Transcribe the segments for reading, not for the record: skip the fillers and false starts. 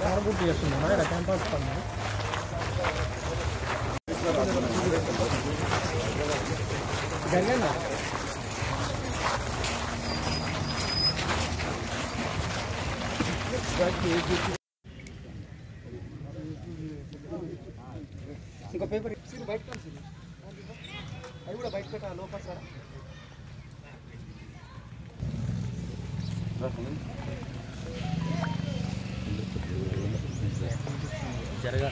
Car book చేస్తున్నాను ఇక్కడ campus పని జరిగిందా ఇంకో పేపర్ బయట కలిసి అవి కూడా బయట పెట్టా లోపల సార్ జరగా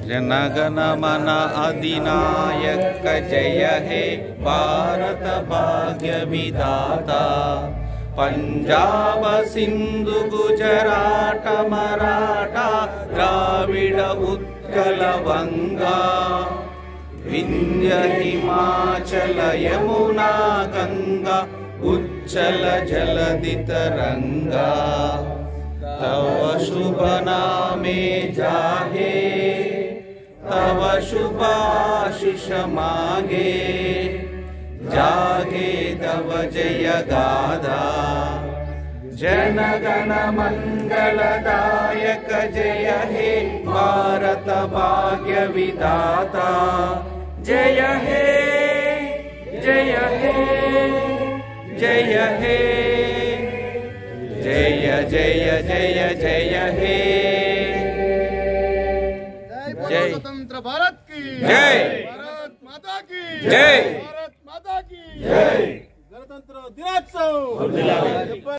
जनगण मन अधिनायक जय हे भारत भाग्य विधाता पंजाब सिंधु गुजरात मराठा द्राविड उत्कल वंगा विंध्य हिमाचल यमुना गंगा उच्चल जलधि तरंगा तव शुभ नामे जाहे तव शुभाशिष मागे जागे तव जय गाथा जनगण मंगलदायक जय हे भारत भाग्य विधाता जय हे जय हे जय हे जय जय जय जय हे जय स्वतंत्र भारत की जय भारत माता की जय।